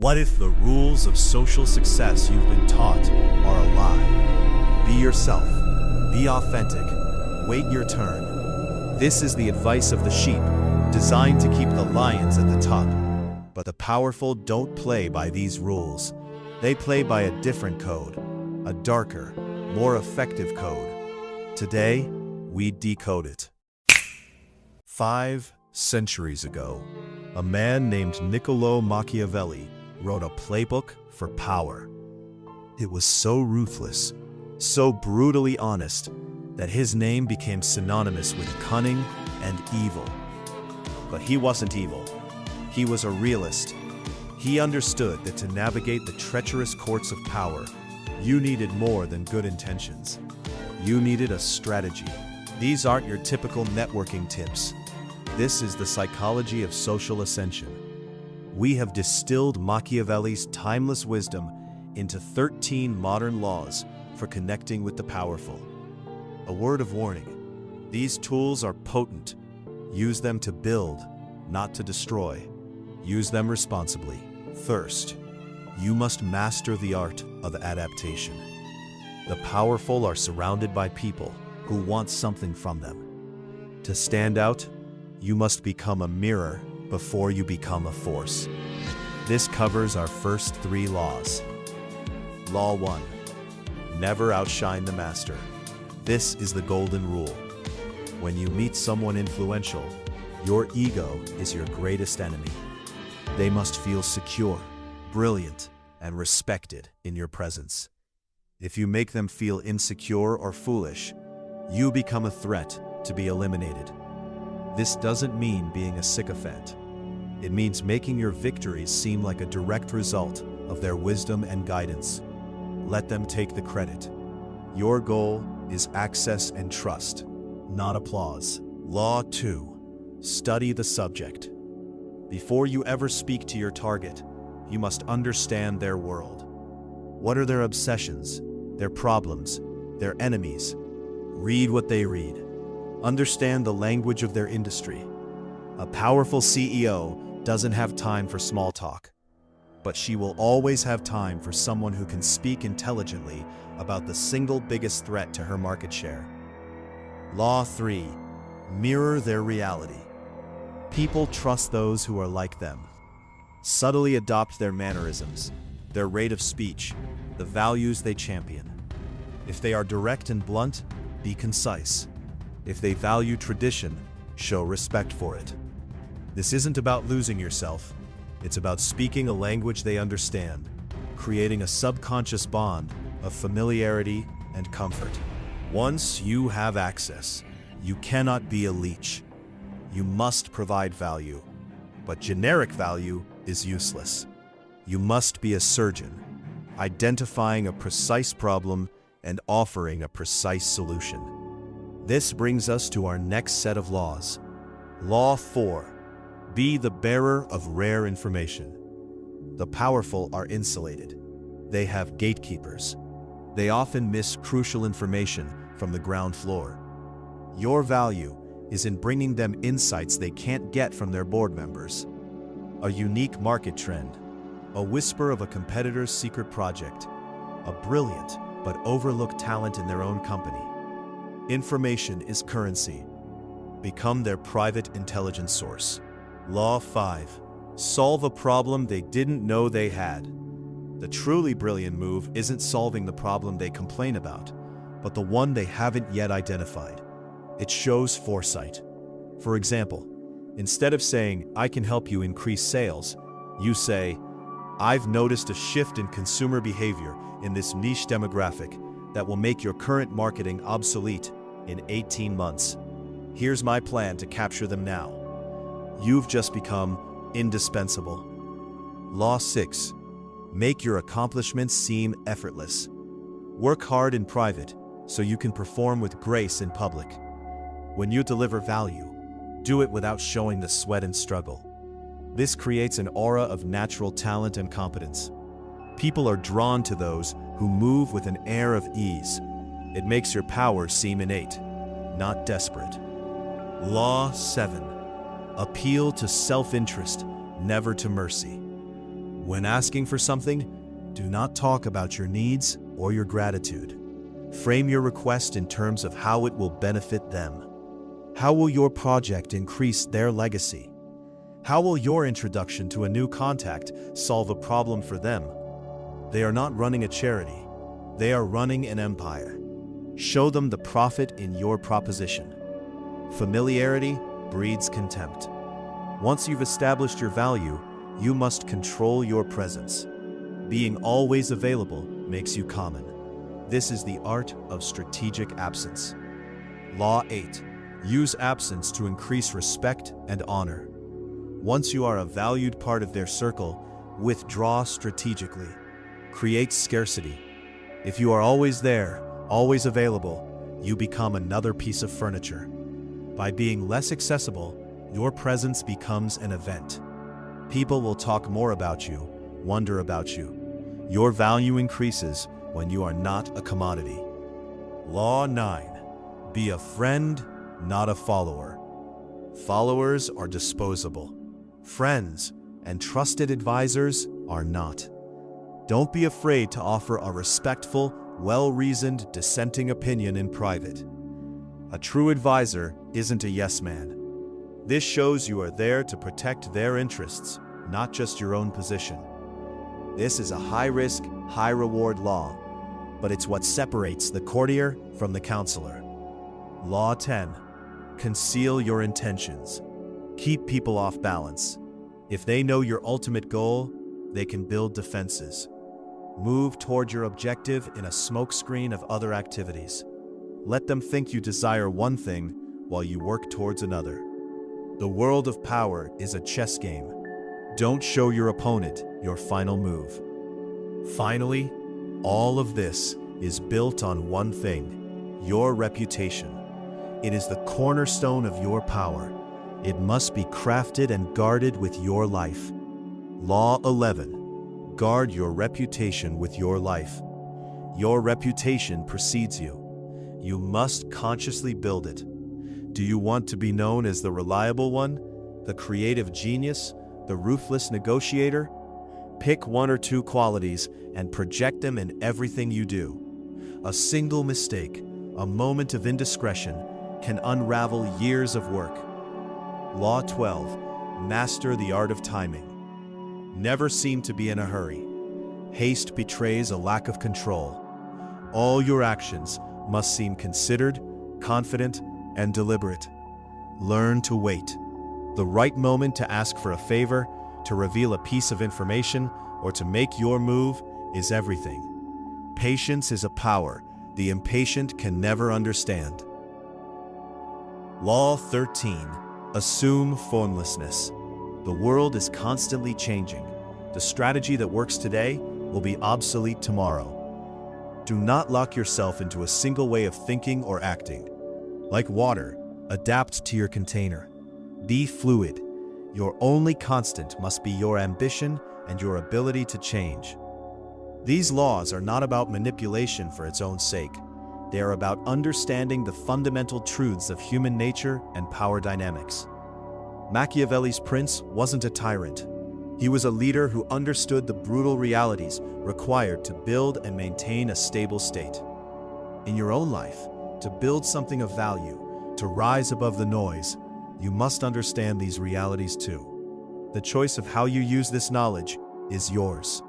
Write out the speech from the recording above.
What if the rules of social success you've been taught are a lie? Be yourself. Be authentic. Wait your turn. This is the advice of the sheep, designed to keep the lions at the top. But the powerful don't play by these rules. They play by a different code, a darker, more effective code. Today, we decode it. 5 centuries ago, a man named Machiavelli wrote a playbook for power. It was so ruthless, so brutally honest, that his name became synonymous with cunning and evil. But he wasn't evil. He was a realist. He understood that to navigate the treacherous courts of power, you needed more than good intentions. You needed a strategy. These aren't your typical networking tips. This is the psychology of social ascension. We have distilled Machiavelli's timeless wisdom into 13 modern laws for connecting with the powerful. A word of warning: these tools are potent. Use them to build, not to destroy. Use them responsibly. First, you must master the art of adaptation. The powerful are surrounded by people who want something from them. To stand out, you must become a mirror before you become a force. This covers our first 3 laws. Law 1. Never outshine the master. This is the golden rule. When you meet someone influential, your ego is your greatest enemy. They must feel secure, brilliant, and respected in your presence. If you make them feel insecure or foolish, you become a threat to be eliminated. This doesn't mean being a sycophant. It means making your victories seem like a direct result of their wisdom and guidance. Let them take the credit. Your goal is access and trust, not applause. Law 2. Study the subject. Before you ever speak to your target, you must understand their world. What are their obsessions, their problems, their enemies? Read what they read. Understand the language of their industry. A powerful CEO doesn't have time for small talk, but she will always have time for someone who can speak intelligently about the single biggest threat to her market share. Law 3. Mirror their reality. People trust those who are like them. Subtly adopt their mannerisms, their rate of speech, the values they champion. If they are direct and blunt, be concise. If they value tradition, show respect for it. This isn't about losing yourself. It's about speaking a language they understand, creating a subconscious bond of familiarity and comfort. Once you have access, you cannot be a leech. You must provide value, but generic value is useless. You must be a surgeon, identifying a precise problem and offering a precise solution. This brings us to our next set of laws. Law 4. Be the bearer of rare information. The powerful are insulated. They have gatekeepers. They often miss crucial information from the ground floor. Your value is in bringing them insights they can't get from their board members. A unique market trend, a whisper of a competitor's secret project, a brilliant but overlooked talent in their own company. Information is currency. Become their private intelligence source. Law 5. Solve a problem they didn't know they had. The truly brilliant move isn't solving the problem they complain about, but the one they haven't yet identified. It shows foresight. For example, instead of saying, "I can help you increase sales," you say, "I've noticed a shift in consumer behavior in this niche demographic that will make your current marketing obsolete in 18 months. Here's my plan to capture them now." You've just become indispensable. Law 6. Make your accomplishments seem effortless. Work hard in private so you can perform with grace in public. When you deliver value, do it without showing the sweat and struggle. This creates an aura of natural talent and competence. People are drawn to those who move with an air of ease. It makes your power seem innate, not desperate. Law 7. Appeal to self-interest, never to mercy. When asking for something, do not talk about your needs or your gratitude. Frame your request in terms of how it will benefit them. How will your project increase their legacy? How will your introduction to a new contact solve a problem for them? They are not running a charity. They are running an empire. Show them the profit in your proposition. Familiarity breeds contempt. Once you've established your value, you must control your presence. Being always available makes you common. This is the art of strategic absence. Law 8. Use absence to increase respect and honor. Once you are a valued part of their circle, withdraw strategically. Create scarcity. If you are always there, always available, you become another piece of furniture. By being less accessible, your presence becomes an event. People will talk more about you, wonder about you. Your value increases when you are not a commodity. Law 9. Be a friend, not a follower. Followers are disposable. Friends and trusted advisors are not. Don't be afraid to offer a respectful, well-reasoned, dissenting opinion in private. A true advisor isn't a yes man. This shows you are there to protect their interests, not just your own position. This is a high-risk, high-reward law, but it's what separates the courtier from the counselor. Law 10. Conceal your intentions. Keep people off balance. If they know your ultimate goal, they can build defenses. Move toward your objective in a smokescreen of other activities. Let them think you desire one thing while you work towards another. The world of power is a chess game. Don't show your opponent your final move. Finally, all of this is built on one thing: your reputation. It is the cornerstone of your power. It must be crafted and guarded with your life. Law 11. Guard your reputation with your life. Your reputation precedes you. You must consciously build it. Do you want to be known as the reliable one, the creative genius, the ruthless negotiator? Pick one or two qualities and project them in everything you do. A single mistake, a moment of indiscretion, can unravel years of work. Law 12. Master the art of timing. Never seem to be in a hurry. Haste betrays a lack of control. All your actions must seem considered, confident, and deliberate. Learn to wait. The right moment to ask for a favor, to reveal a piece of information, or to make your move is everything. Patience is a power the impatient can never understand. Law 13. Assume formlessness. The world is constantly changing. The strategy that works today will be obsolete tomorrow. Do not lock yourself into a single way of thinking or acting. Like water, adapt to your container. Be fluid. Your only constant must be your ambition and your ability to change. These laws are not about manipulation for its own sake. They are about understanding the fundamental truths of human nature and power dynamics. Machiavelli's prince wasn't a tyrant. He was a leader who understood the brutal realities required to build and maintain a stable state. In your own life, to build something of value, to rise above the noise, you must understand these realities too. The choice of how you use this knowledge is yours.